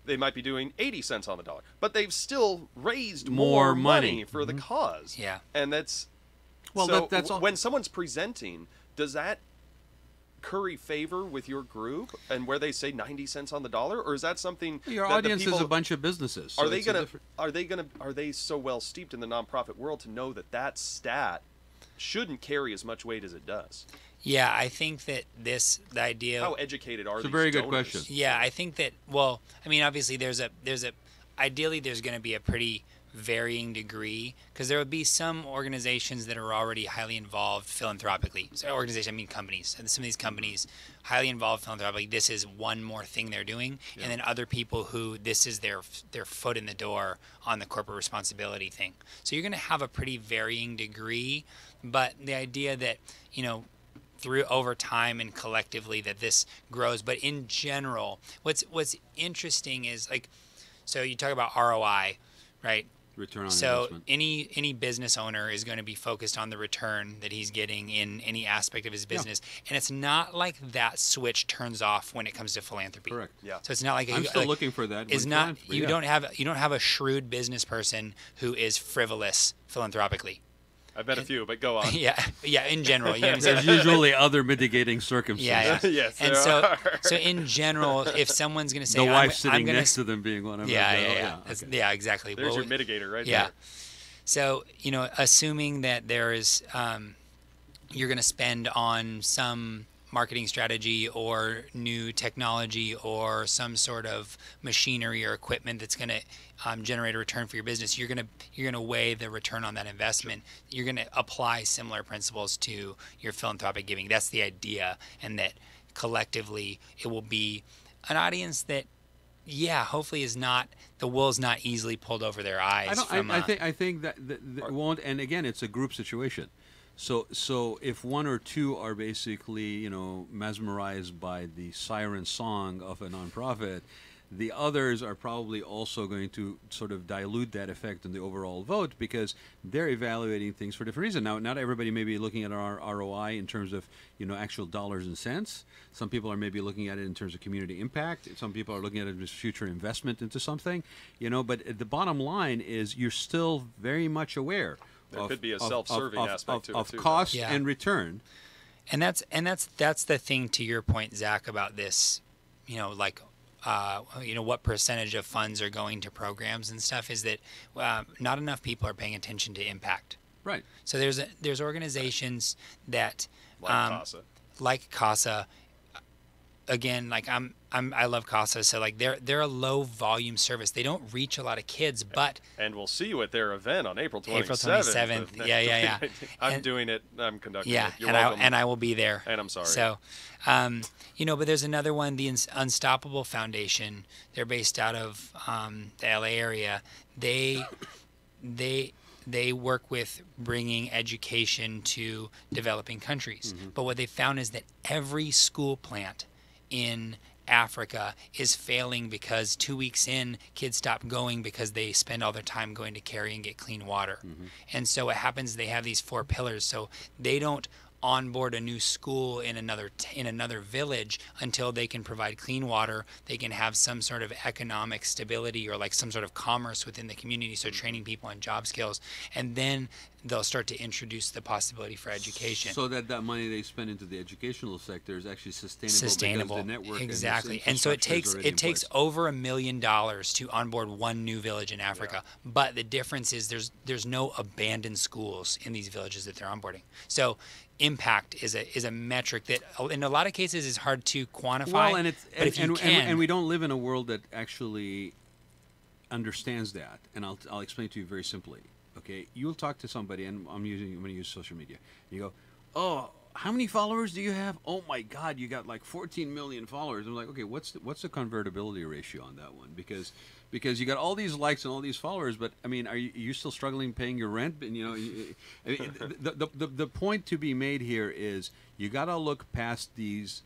They might be doing 80 cents on the dollar, but they've still raised More more money money. for the cause. Yeah. And that's Well, so that's all. when someone's presenting, does that curry favor with your group and where they say 90 cents on the dollar, or is that something Your that the audience people, is a bunch of businesses. So are they so well steeped in the nonprofit world to know that stat shouldn't carry as much weight as it does? Yeah, I think that the idea. How educated are It's a these very good donors? question. Yeah, I think that. Well, I mean, obviously, ideally, there's going to be a pretty varying degree, because there would be some organizations that are already highly involved philanthropically. So organization, I mean companies, and some of these companies highly involved philanthropically. This is one more thing they're doing, and then other people who this is their foot in the door on the corporate responsibility thing. So you're going to have a pretty varying degree, but the idea that through over time and collectively that this grows. But in general, what's interesting is so you talk about ROI, right? Return on So investment. any business owner is going to be focused on the return that he's getting in any aspect of his business, and it's not like that switch turns off when it comes to philanthropy. Correct. Yeah. So it's not like I'm still looking for that. Is with not philanthropy, you yeah. don't have a shrewd business person who is frivolous philanthropically. I've met a few, but go on. Yeah, in general, you know what I'm saying? There's usually other mitigating circumstances. Yeah. Yes, And there so in general, if someone's going to say, The wife I'm sitting gonna next to them being one of them. yeah, Okay. yeah, exactly. There's Well, your mitigator right yeah. there. So, assuming that there is, you're going to spend on some marketing strategy or new technology or some sort of machinery or equipment that's going to generate a return for your business, you're going to weigh the return on that investment. You're going to apply similar principles to your philanthropic giving. That's the idea, and that collectively it will be an audience that, hopefully the wool's not easily pulled over their eyes. I think that it won't. And again, it's a group situation. So if one or two are basically mesmerized by the siren song of a nonprofit, the others are probably also going to sort of dilute that effect on the overall vote, because they're evaluating things for different reasons. Now, not everybody may be looking at our ROI in terms of actual dollars and cents. Some people are maybe looking at it in terms of community impact. Some people are looking at it as future investment into something. But the bottom line is you're still very much aware. There could be a self-serving aspect to it too. Of cost Yeah. and return. And that's the thing, to your point, Zach, about this, what percentage of funds are going to programs and stuff, is that not enough people are paying attention to impact. Right. So there's organizations that Like CASA. Again, I love CASA, so they're a low volume service. They don't reach a lot of kids, but And we'll see you at their event on April 27th. April 27th. Yeah. I'm doing it. I'm conducting yeah, it. You're and welcome. I will be there. And I'm sorry. So, but there's another one, the Unstoppable Foundation. They're based out of the LA area. They work with bringing education to developing countries. Mm-hmm. But what they found is that every school plant in Africa is failing because 2 weeks in, kids stop going because they spend all their time going to carry and get clean water. Mm-hmm. And so what happens, they have these 4 pillars. So they don't onboard a new school in another village until they can provide clean water, they can have some sort of economic stability or like some sort of commerce within the community, so training people on job skills, and then they'll start to introduce the possibility for education. So that money they spend into the educational sector is actually sustainable. Because the network exactly. And so it takes over $1 million to onboard one new village in Africa. Yeah. But the difference is there's no abandoned schools in these villages that they're onboarding. So impact is a metric that in a lot of cases is hard to quantify. Well, and we don't live in a world that actually understands that. And I'll explain it to you very simply. Okay, you'll talk to somebody, and I'm going to use social media. You go, oh, how many followers do you have? Oh my God, you got like 14 million followers. I'm like, okay, what's the convertibility ratio on that one? Because you got all these likes and all these followers, but I mean, are you still struggling paying your rent? And the point to be made here is you got to look past these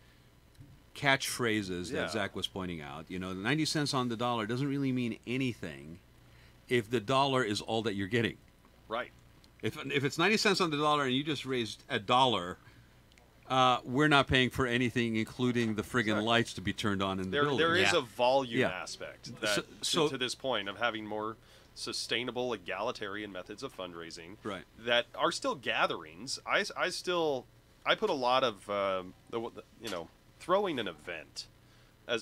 catchphrases that Zach was pointing out. 90 cents on the dollar doesn't really mean anything if the dollar is all that you're getting. Right. If it's 90 cents on the dollar and you just raised $1, we're not paying for anything, including the friggin' lights to be turned on in the building. There is a volume aspect that, to this point of having more sustainable, egalitarian methods of fundraising that are still gatherings. I put a lot of throwing an event.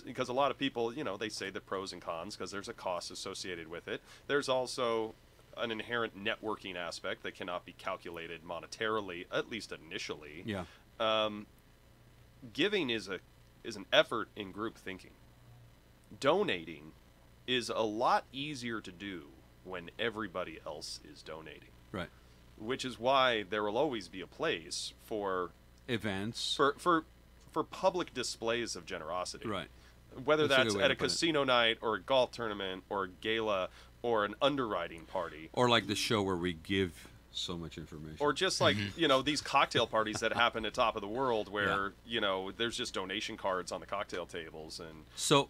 Because a lot of people, they say the pros and cons because there's a cost associated with it. There's also an inherent networking aspect that cannot be calculated monetarily, at least initially. Yeah. Giving is an effort in group thinking. Donating is a lot easier to do when everybody else is donating. Right. Which is why there will always be a place for events, for public displays of generosity. Right. Whether that's at a casino night or a golf tournament or a gala or an underwriting party. Or like the show where we give so much information. Or just like, these cocktail parties that happen at Top of the World where, there's just donation cards on the cocktail tables. And, so,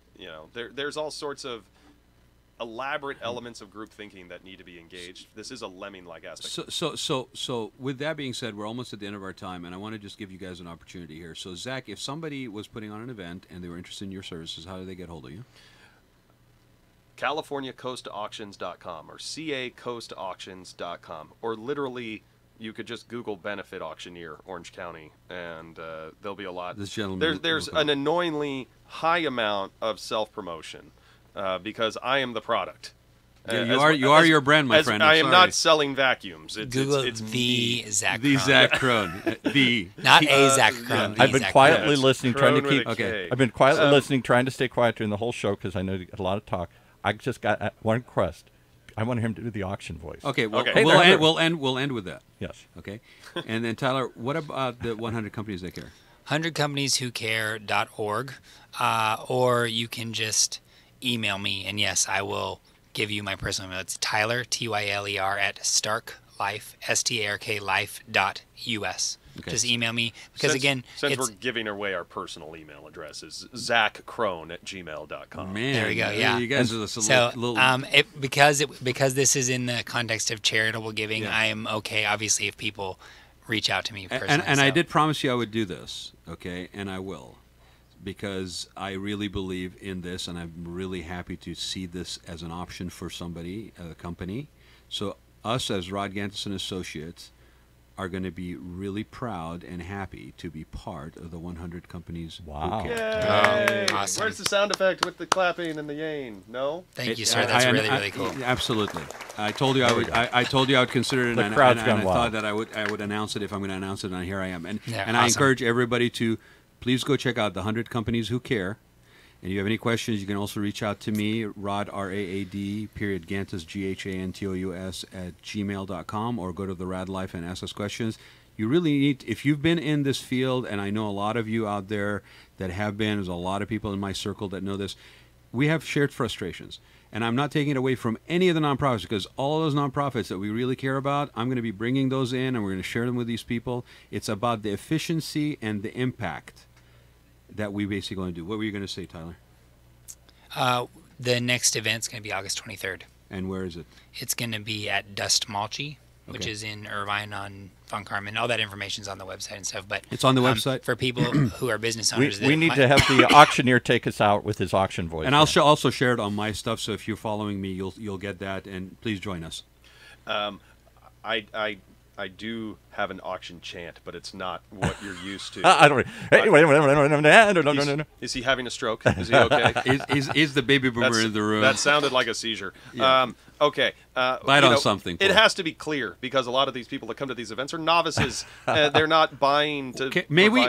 there's all sorts of elaborate elements of group thinking that need to be engaged. This is a lemming-like aspect. So with that being said, we're almost at the end of our time, and I want to just give you guys an opportunity here. So, Zach, if somebody was putting on an event and they were interested in your services, how do they get hold of you? CaliforniaCoastAuctions.com or CACoastAuctions.com, or literally you could just Google benefit auctioneer Orange County, and there'll be a lot. This gentleman, there's an annoyingly high amount of self-promotion because I am the product. Yeah, you are your brand, my friend. I am not selling vacuums. Google it's the Zach Crone. The Zach Crone. Not a Zach Crone. I've been quietly listening, trying to keep. Okay. I've been quietly listening, trying to stay quiet during the whole show because I know you get a lot of talk. I just got one request. I want him to do the auction voice. Okay, well, Okay. we'll end with that. Yes. Okay, and then Tyler, what about the 100 companies that care? 100companieswhocare.org, or you can just email me, and yes, I will give you my personal email. It's Tyler, Tyler, at starklife, starklife.us. Okay. Just email me because since we're giving away our personal email address is zachcrone@gmail.com. Man, there we go. Yeah, you guys are because this is in the context of charitable giving, I am okay. Obviously, if people reach out to me personally, and I did promise you I would do this, okay, and I will, because I really believe in this, and I'm really happy to see this as an option for somebody, a company. So us as Raad Life and Associates are going to be really proud and happy to be part of the 100 companies. Wow. Who Yay! care. Awesome. Where's the sound effect with the clapping and the yaying? No? Thank you, sir. That's really cool. Absolutely. I told you I would. I told you I would consider it, The and crowd's I gone thought wild. that I would announce it if I'm going to announce it, and here I am. And I awesome. encourage everybody to please go check out the 100 companies who care. And if you have any questions, you can also reach out to me, Raad, R-A-A-D, Gantos, G-H-A-N-T-O-U-S, @gmail.com, or go to the Raad Life and ask us questions. You really need, if you've been in this field, and I know a lot of you out there that have been, there's a lot of people in my circle that know this, we have shared frustrations. And I'm not taking it away from any of the nonprofits, because all of those nonprofits that we really care about, I'm going to be bringing those in, and we're going to share them with these people. It's about the efficiency and the impact that we basically going to do. What were you going to say, Tyler? The next event's going to be August 23rd. And where is it? It's going to be at Dust Malchi which is in Irvine on Von Carmen. All that information's on the website and stuff. But it's on the website for people who are business owners. We need to have the auctioneer take us out with his auction voice. And I'll also share it on my stuff. So if you're following me, you'll get that. And please join us. I do have an auction chant, but it's not what you're used to. I don't. Hey, wait. Is he having a stroke? Is he okay? is the baby boomer in the room? That sounded like a seizure. Yeah. Okay. Bite on something. It has to be clear because a lot of these people that come to these events are novices. They're not buying to. Okay. Maybe we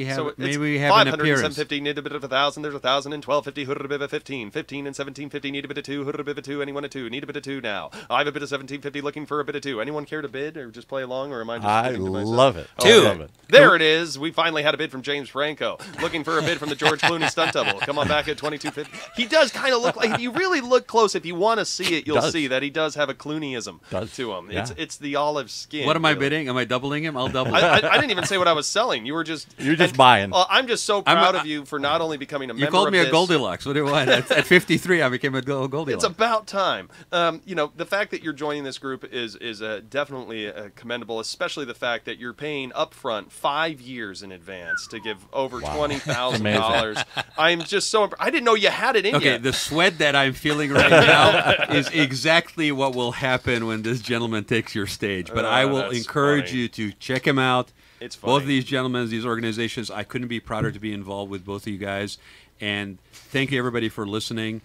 have an appearance. 750 need a bit of 1,000. There's 1,000 and 1250. Hood a bit of 15. 15 and 1750 need a bit of 2. Hood a bit of 2. Anyone a 2? Need a bit of 2 now. I have a bit of 1750 looking for a bit of 2. Anyone care to bid or just play along, or am I just? I love it. Oh, 2. Love it. There it is. We finally had a bid from James Franco. Looking for a bid from the George Clooney stunt double. Come on back at 2250. He does kind of look like, if you really look close, if you want to see it, you'll see that he does have a Clooneyism to him. Yeah. It's the olive skin. What am I bidding? Am I doubling him? I'll double it. I didn't even say what I was selling. You were just buying. I'm just so proud of you for not only becoming a member. You called me of a Goldilocks. What do you want? At 53, I became a Goldilocks. It's about time. The fact that you're joining this group is definitely commendable, especially the fact that you're paying upfront 5 years in advance to give over $20,000. I'm just so I didn't know you had it in you. Okay, the sweat that I'm feeling right now is exactly what will happen when this gentleman takes your stage. But I will encourage you to check him out. It's funny. Both of these gentlemen, these organizations, I couldn't be prouder to be involved with both of you guys. And thank you, everybody, for listening.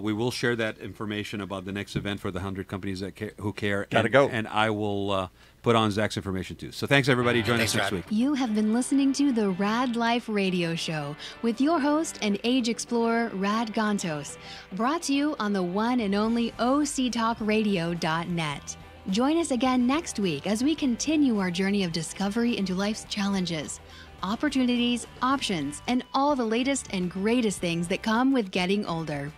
We will share that information about the next event for the 100 companies who care. Gotta go. And I will put on Zach's information, too. So thanks, everybody. Join us next week. You have been listening to the Raad Life Radio Show with your host and age explorer, Rad Gantos. Brought to you on the one and only OCTalkRadio.net. Join us again next week as we continue our journey of discovery into life's challenges, opportunities, options, and all the latest and greatest things that come with getting older.